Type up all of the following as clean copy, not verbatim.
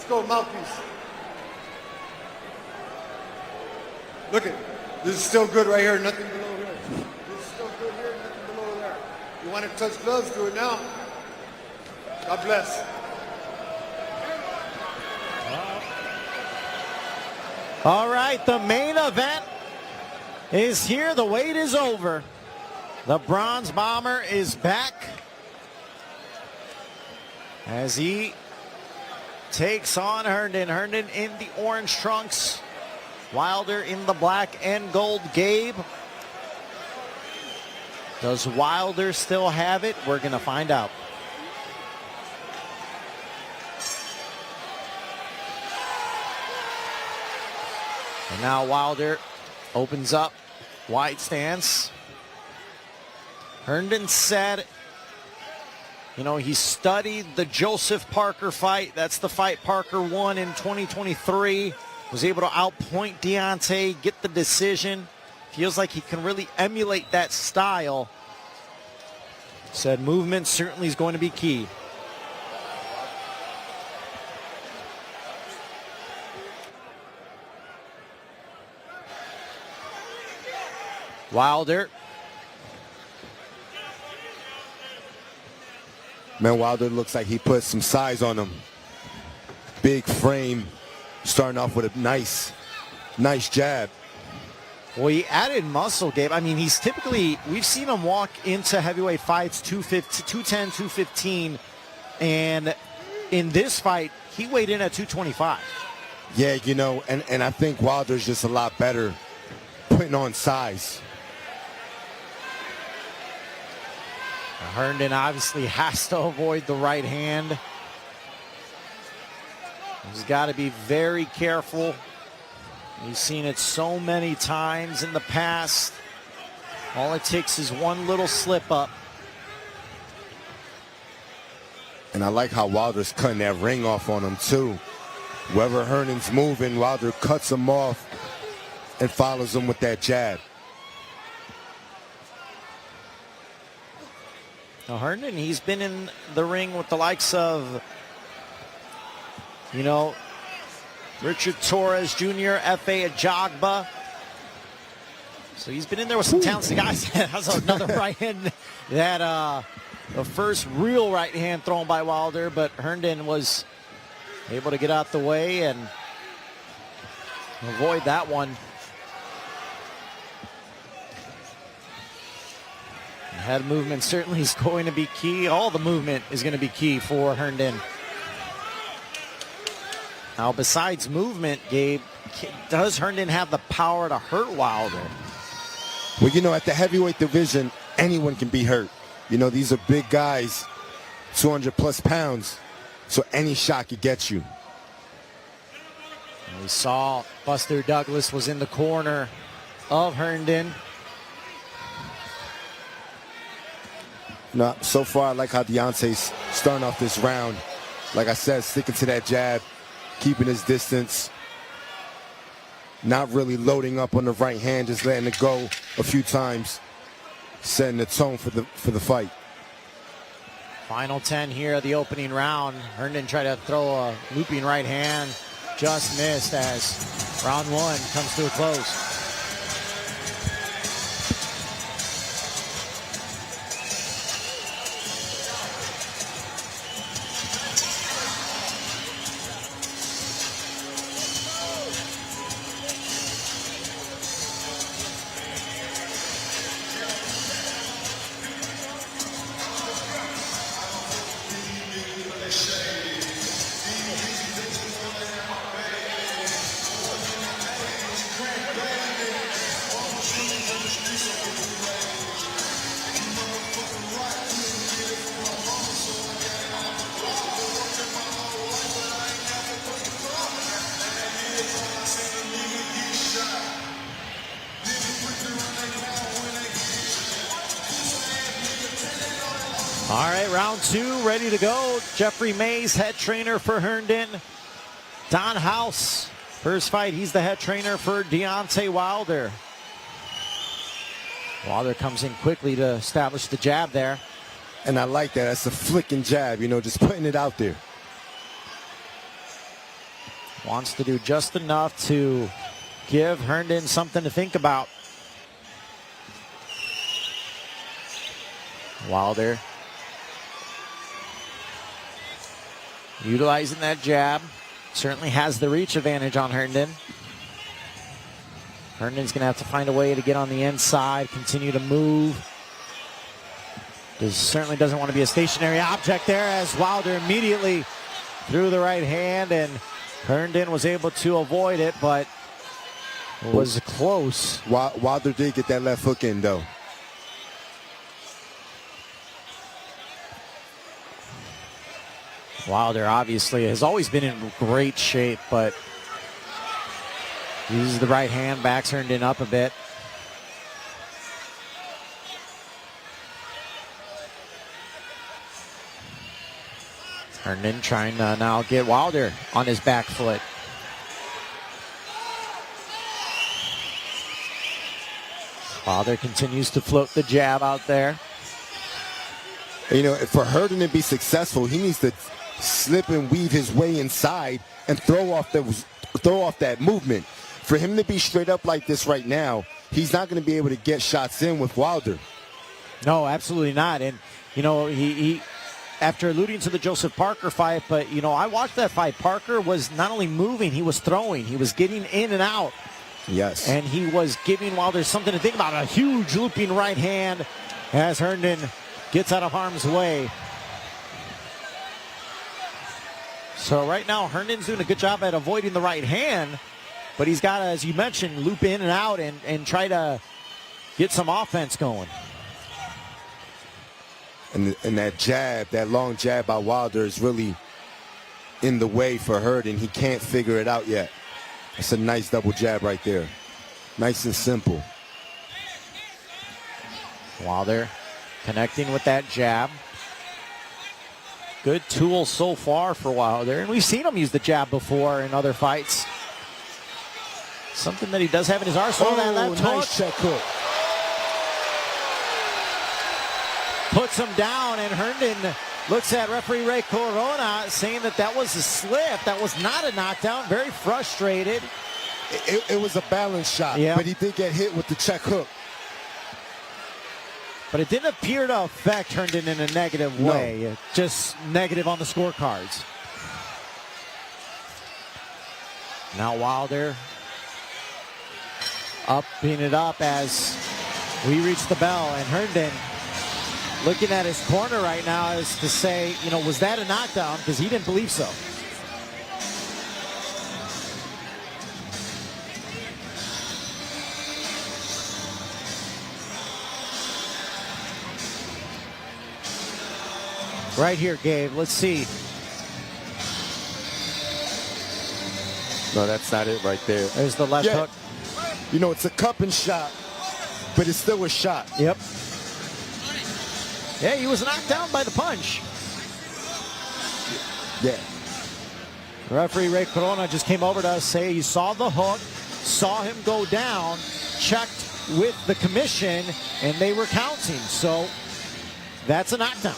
go, mouthpiece. Look it. This is still good right here, nothing below here. This is still good here, nothing below there. You want to touch gloves, do it now. God bless. All right, the main event is here. The wait is over. The Bronze Bomber is back as he takes on Herndon. Herndon in the orange trunks. Wilder in the black and gold. Gabe, does Wilder still have it? We're going to find out. And now Wilder opens up, wide stance. Herndon said, you know, he studied the Joseph Parker fight. That's the fight Parker won in 2023. Was able to outpoint Deontay, get the decision. Feels like he can really emulate that style. Said movement certainly is going to be key. Wilder. Man, Wilder looks like he put some size on him. Big frame, starting off with a nice jab. Well, he added muscle, Gabe. I mean, he's typically, we've seen him walk into heavyweight fights 210, 215, and in this fight, he weighed in at 225. Yeah, you know, and I think Wilder's just a lot better putting on size. Herndon obviously has to avoid the right hand. He's got to be very careful. He's seen it so many times in the past. All it takes is one little slip up. And I like how Wilder's cutting that ring off on him too. Wherever Herndon's moving, Wilder cuts him off and follows him with that jab. Now Herndon, he's been in the ring with the likes of, you know, Richard Torres Jr., F.A. Ajagba. So he's been in there with some talented guys. That's another right hand that the first real right hand thrown by Wilder, but Herndon was able to get out the way and avoid that one. Head movement certainly is going to be key. All the movement is going to be key for Herndon. Now, besides movement, Gabe, does Herndon have the power to hurt Wilder? Well, you know, at the heavyweight division, anyone can be hurt. You know, these are big guys, 200-plus pounds, so any shot could get you. And we saw Buster Douglas was in the corner of Herndon. Now, so far, I like how Deontay's starting off this round. Like I said, sticking to that jab, keeping his distance, not really loading up on the right hand, just letting it go a few times, setting the tone for the fight. Final 10 here of the opening round. Herndon tried to throw a looping right hand, just missed as round one comes to a close. All right, round two, ready to go. Jeffrey Mays, head trainer for Herndon. Don House, first fight, he's the head trainer for Deontay Wilder. Wilder comes in quickly to establish the jab there. And I like that. That's a flicking jab, you know, just putting it out there. Wants to do just enough to give Herndon something to think about. Wilder utilizing that jab. Certainly has the reach advantage on Herndon. Herndon's going to have to find a way to get on the inside, continue to move. Certainly doesn't want to be a stationary object there, as Wilder immediately threw the right hand, and Herndon was able to avoid it, but was close. Wilder did get that left hook in, though. Wilder obviously has always been in great shape, but uses the right hand, backs Herndon up a bit. Herndon trying to now get Wilder on his back foot. Wilder continues to float the jab out there. You know, for Herndon to be successful, he needs to slip and weave his way inside and throw off that movement. For him to be straight up like this right now, he's not going to be able to get shots in with Wilder. No, absolutely not. And, you know, he after alluding to the Joseph Parker fight, but, you know, I watched that fight. Parker was not only moving, he was throwing. He was getting in and out. Yes. And he was giving Wilder something to think about. A huge looping right hand as Herndon gets out of harm's way. So right now, Herndon's doing a good job at avoiding the right hand, but he's got to, as you mentioned, loop in and out and try to get some offense going. And that jab, that long jab by Wilder is really in the way for Herndon. He can't figure it out yet. It's a nice double jab right there. Nice and simple. Wilder connecting with that jab. Good tool so far for Wilder. And we've seen him use the jab before in other fights. Something that he does have in his arsenal. Oh, that left nice hook. check hook. Puts him down, and Herndon looks at referee Ray Corona saying that was a slip. That was not a knockdown. Very frustrated. It was a balance shot, yeah, but he did get hit with the check hook. But it didn't appear to affect Herndon in a negative way. No. Just negative on the scorecards. Now Wilder upping it up as we reach the bell, and Herndon looking at his corner right now is to say, you know, was that a knockdown? Because he didn't believe so. Right here, Gabe. Let's see. No, that's not it right there. There's the left hook. You know, it's a cupping shot, but it's still a shot. Yep. Yeah, he was knocked down by the punch. Yeah. Referee Ray Corona just came over to us, say he saw the hook, saw him go down, checked with the commission, and they were counting. So that's a knockdown.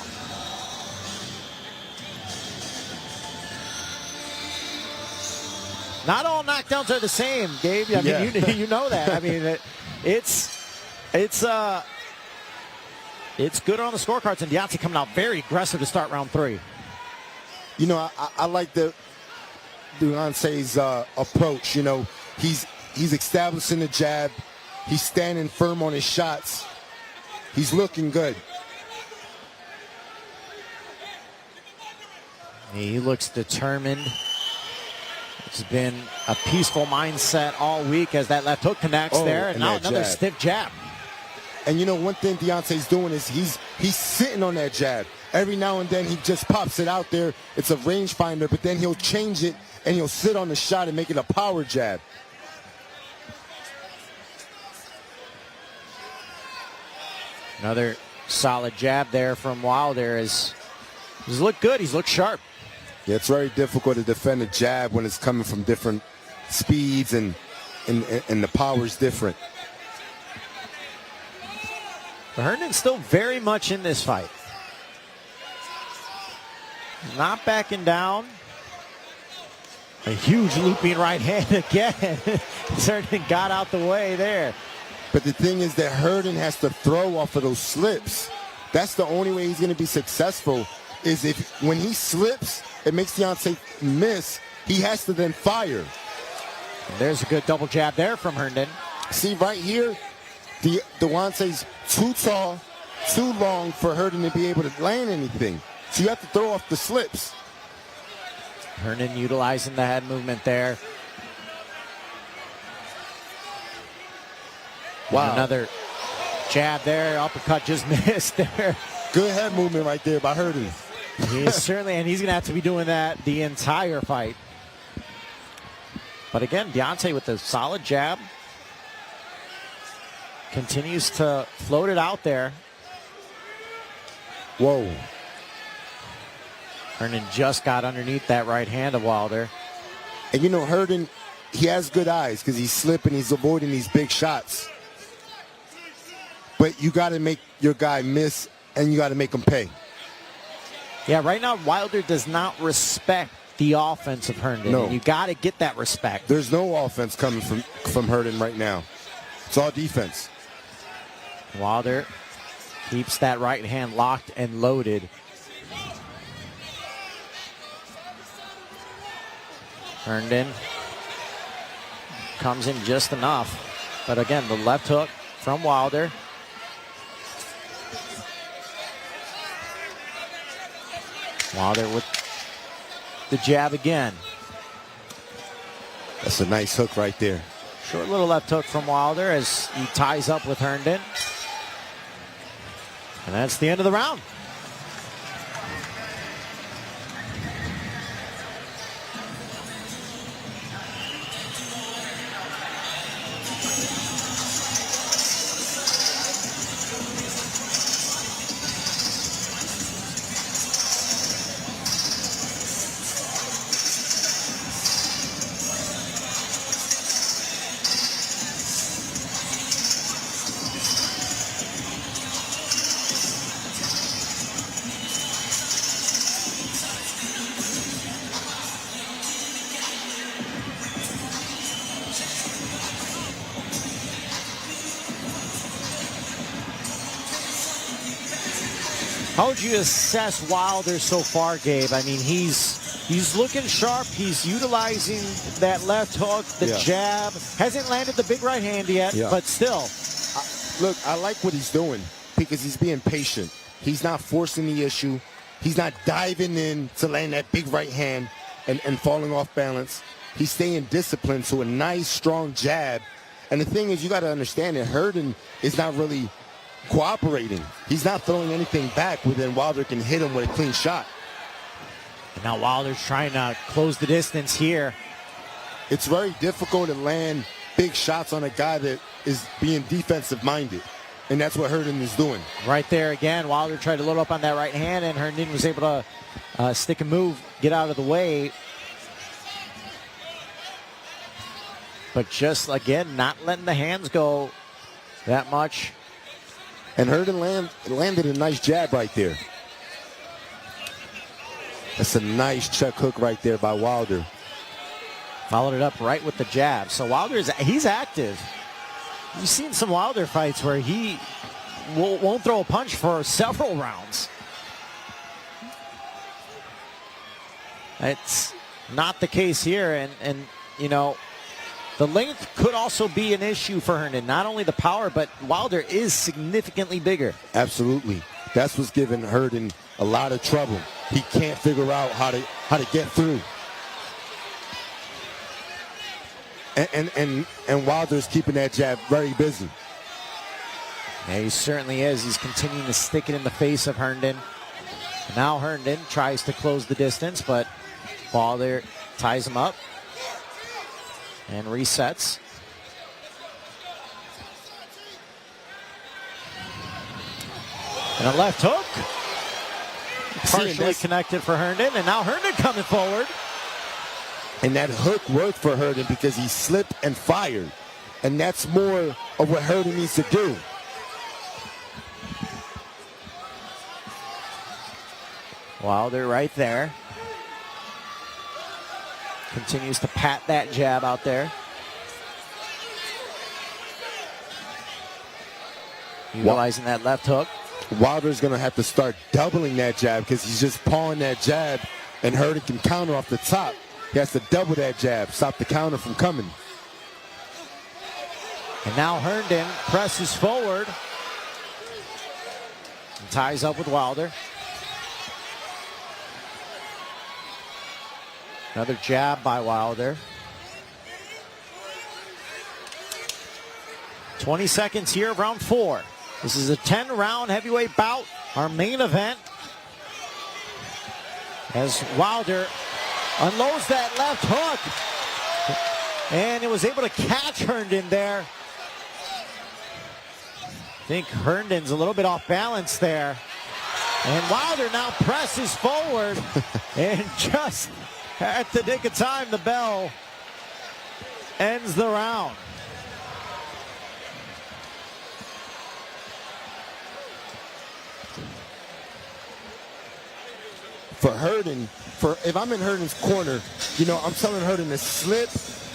Not all knockdowns are the same, Gabe. I mean, you know that. I mean, it's good on the scorecards, and Deontay coming out very aggressive to start round 3. You know, I like Deontay's approach. You know, he's establishing the jab. He's standing firm on his shots. He's looking good. He looks determined. It's been a peaceful mindset all week as that left hook connects there, and now another stiff jab. And you know, one thing Deontay's doing is he's sitting on that jab. Every now and then he just pops it out there. It's a rangefinder, but then he'll change it and he'll sit on the shot and make it a power jab. Another solid jab there from Wilder. He's looked good. He's looked sharp. Yeah, it's very difficult to defend a jab when it's coming from different speeds and the power's different. But Herndon's still very much in this fight. Not backing down. A huge looping right hand again. Herndon got out the way there. But the thing is that Herndon has to throw off of those slips. That's the only way he's going to be successful, is if when he slips, it makes Deontay miss. He has to then fire. And there's a good double jab there from Herndon. See, right here, Deontay's too tall, too long for Herndon to be able to land anything. So you have to throw off the slips. Herndon utilizing the head movement there. Wow. And another jab there. Uppercut just missed there. Good head movement right there by Herndon. He is certainly, and he's going to have to be doing that the entire fight. But again, Deontay with a solid jab. Continues to float it out there. Whoa. Herndon just got underneath that right hand of Wilder. And you know, Herndon, he has good eyes because he's slipping, he's avoiding these big shots. But you got to make your guy miss, and you got to make him pay. Yeah, right now Wilder does not respect the offense of Herndon. No. And you got to get that respect. There's no offense coming from Herndon right now. It's all defense. Wilder keeps that right hand locked and loaded. Herndon comes in just enough. But again, the left hook from Wilder. Wilder with the jab again. That's a nice hook right there. Short little left hook from Wilder as he ties up with Herndon. And that's the end of the round. How would you assess Wilder so far, Gabe? I mean, he's looking sharp. He's utilizing that left hook, the jab. Hasn't landed the big right hand yet, but still. Look, I like what he's doing because he's being patient. He's not forcing the issue. He's not diving in to land that big right hand and falling off balance. He's staying disciplined to a nice, strong jab. And the thing is, you got to understand that Herndon is not really cooperating. He's not throwing anything back within Wilder can hit him with a clean shot. And now Wilder's trying to close the distance here. It's very difficult to land big shots on a guy that is being defensive minded. And that's what Herndon is doing. Right there again, Wilder tried to load up on that right hand, and Herndon was able to stick and move, get out of the way. But just, again, not letting the hands go that much. And Herndon landed a nice jab right there. That's a nice check hook right there by Wilder. Followed it up right with the jab. So he's active. You've seen some Wilder fights where he won't throw a punch for several rounds. It's not the case here. And you know, the length could also be an issue for Herndon. Not only the power, but Wilder is significantly bigger. Absolutely. That's what's giving Herndon a lot of trouble. He can't figure out how to get through. And Wilder's keeping that jab very busy. Yeah, he certainly is. He's continuing to stick it in the face of Herndon. Now Herndon tries to close the distance, but Wilder ties him up and resets. And a left hook. Partially connected for Herndon, and now Herndon coming forward. And that hook worked for Herndon because he slipped and fired. And that's more of what Herndon needs to do. Wilder right there. Continues to pat that jab out there. Utilizing that left hook. Wilder's going to have to start doubling that jab because he's just pawing that jab, and Herndon can counter off the top. He has to double that jab, stop the counter from coming. And now Herndon presses forward and ties up with Wilder. Another jab by Wilder. 20 seconds here of round 4. This is a 10-round heavyweight bout, our main event. As Wilder unloads that left hook. And it was able to catch Herndon there. I think Herndon's a little bit off balance there. And Wilder now presses forward. And just at the nick of time, the bell ends the round. For Herndon, if I'm in Herndon's corner, you know, I'm telling Herndon to slip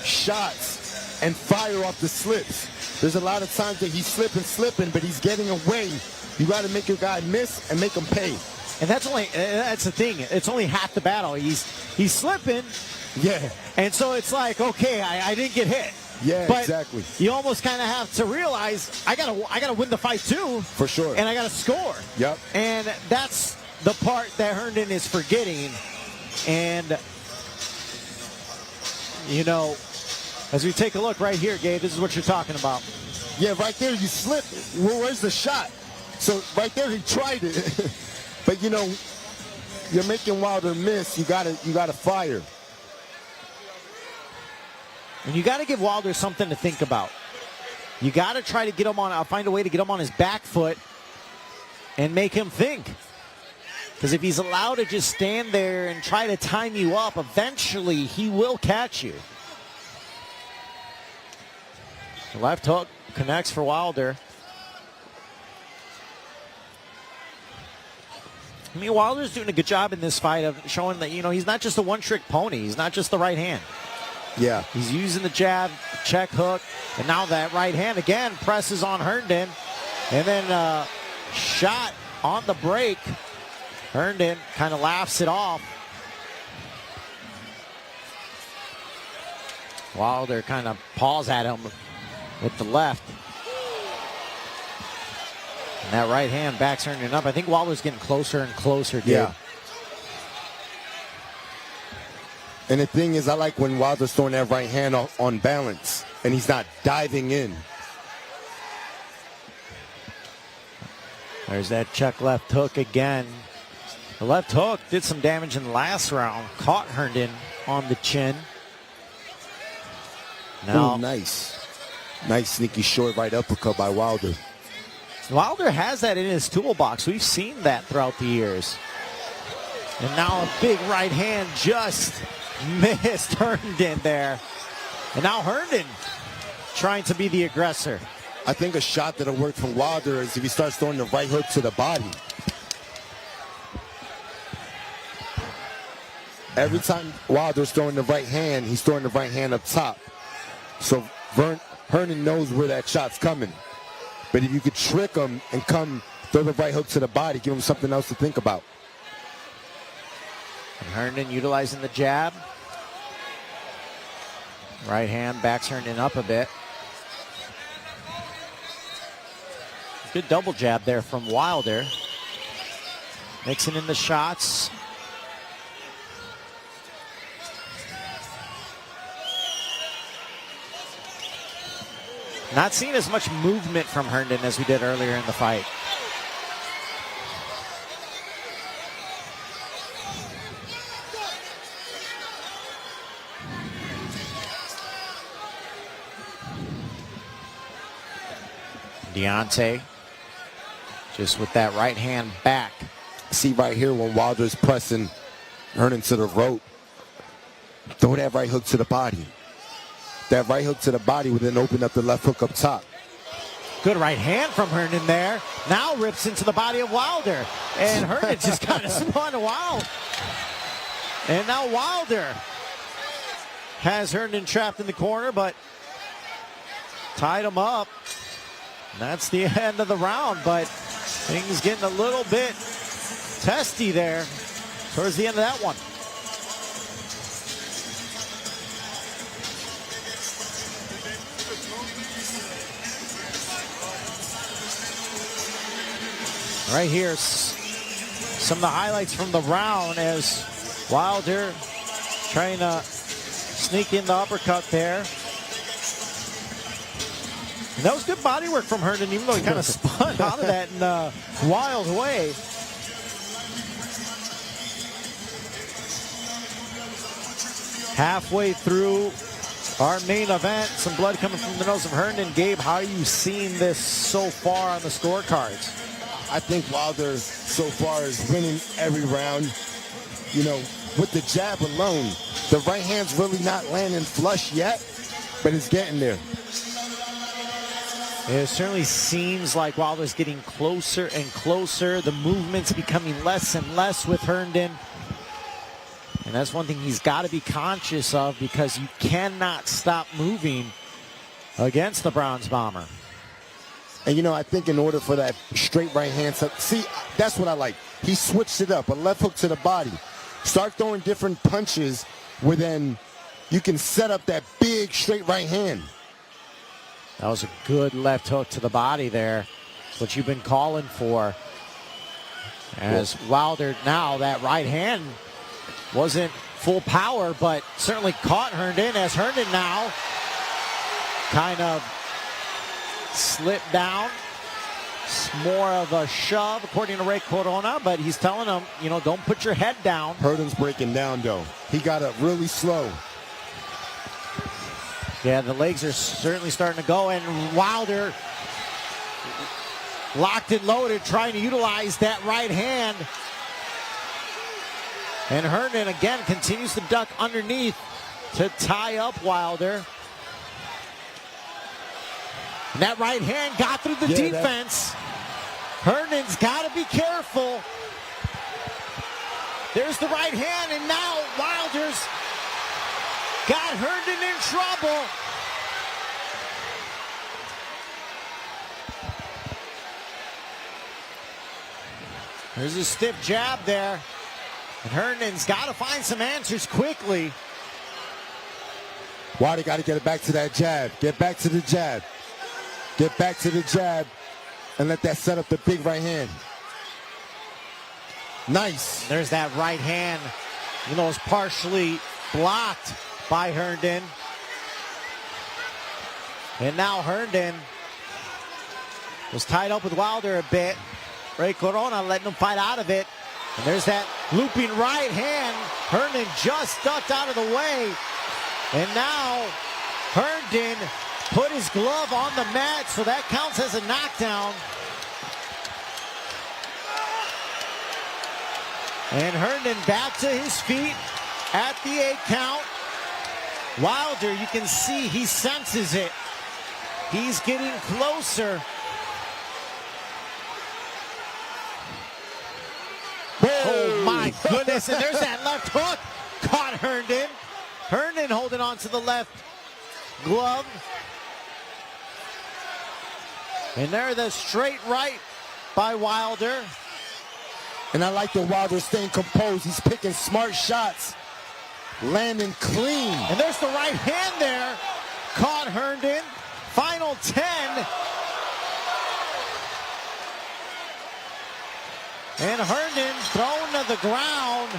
shots and fire off the slips. There's a lot of times that he's slipping, but he's getting away. You got to make your guy miss and make him pay. And that's the thing. It's only half the battle. He's slipping. Yeah. And so it's like, okay, I didn't get hit. Yeah, but exactly. You almost kind of have to realize I gotta win the fight too. For sure. And I gotta score. Yep. And that's the part that Herndon is forgetting. And you know, as we take a look right here, Gabe, this is what you're talking about. Yeah, right there you slip. Well, where's the shot? So right there he tried it. But you know, you're making Wilder miss. You gotta fire. And you got to give Wilder something to think about. You got to try to get him on, find a way to get him on his back foot and make him think. Because if he's allowed to just stand there and try to time you up, eventually he will catch you. The left hook connects for Wilder. I mean, Wilder's doing a good job in this fight of showing that, you know, he's not just a one-trick pony. He's not just the right hand. Yeah. He's using the jab, check hook, and now that right hand again presses on Herndon. And then shot on the break. Herndon kind of laughs it off. Wilder kind of paws at him with the left. And that right hand backs Herndon up. I think Wilder's getting closer and closer, dude. Yeah. And the thing is, I like when Wilder's throwing that right hand on balance, and he's not diving in. There's that check left hook again. The left hook did some damage in the last round. Caught Herndon on the chin. Now, ooh, nice. Nice sneaky short right uppercut by Wilder. Wilder has that in his toolbox. We've seen that throughout the years. And now a big right hand just missed Herndon there. And now Herndon trying to be the aggressor. I think a shot that'll work from Wilder is if he starts throwing the right hook to the body. Every time Wilder's throwing the right hand, he's throwing the right hand up top. So Herndon knows where that shot's coming. But if you could trick him and throw the right hook to the body, give him something else to think about. And Herndon utilizing the jab. Right hand backs Herndon up a bit. Good double jab there from Wilder. Mixing in the shots. Not seeing as much movement from Herndon as we did earlier in the fight. Deontay just with that right hand back. See right here when Wilder's pressing Herndon to the rope. Throw that right hook to the body. That right hook to the body would then open up the left hook up top. Good right hand from Herndon there. Now rips into the body of Wilder. And Herndon just kind of spun wild. And now Wilder has Herndon trapped in the corner, but tied him up. And that's the end of the round, but things getting a little bit testy there towards the end of that one. Right here, some of the highlights from the round as Wilder trying to sneak in the uppercut there. And that was good body work from Herndon, even though he kind of spun out of that in a wild way. Halfway through our main event, some blood coming from the nose of Herndon. Gabe, how are you seeing this so far on the scorecards? I think Wilder so far is winning every round. You know, with the jab alone, the right hand's really not landing flush yet, but it's getting there. It certainly seems like Wilder's getting closer and closer. The movement's becoming less and less with Herndon. And that's one thing he's got to be conscious of, because you cannot stop moving against the Bronze Bomber. And, you know, I think in order for that straight right hand, see, that's what I like. He switched it up, a left hook to the body. Start throwing different punches where then you can set up that big straight right hand. That was a good left hook to the body there. That's what you've been calling for. As Wilder now, that right hand wasn't full power, but certainly caught Herndon, as Herndon now kind of slipped down. It's more of a shove, according to Ray Corona, but he's telling him, you know, don't put your head down. Herndon's breaking down, though. He got up really slow. Yeah, the legs are certainly starting to go, and Wilder locked and loaded, trying to utilize that right hand. And Herndon again continues to duck underneath to tie up Wilder. And that right hand got through the defense. Herndon's got to be careful. There's the right hand, and now Wilder's got Herndon in trouble. There's a stiff jab there. And Herndon's got to find some answers quickly. Wilder got to get it back to that jab. Get back to the jab. Get back to the jab and let that set up the big right hand. Nice. There's that right hand. You know, it's partially blocked by Herndon. And now Herndon was tied up with Wilder a bit. Ray Corona letting him fight out of it. And there's that looping right hand. Herndon just ducked out of the way. And now Herndon put his glove on the mat, so that counts as a knockdown. And Herndon back to his feet at the 8 count. Wilder, you can see he senses it. He's getting closer. Oh my goodness, and there's that left hook. Caught Herndon. Herndon holding on to the left glove. And there, the straight right by Wilder. And I like that Wilder staying composed. He's picking smart shots, landing clean. And there's the right hand there. Caught Herndon. Final 10. And Herndon thrown to the ground.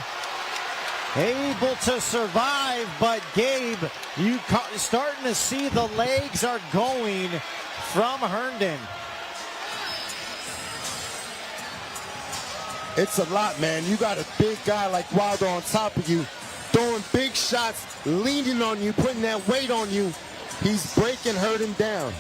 Able to survive, but Gabe, you starting to see the legs are going from Herndon. It's a lot, man. You got a big guy like Wilder on top of you, throwing big shots, leaning on you, putting that weight on you. He's breaking Herndon down.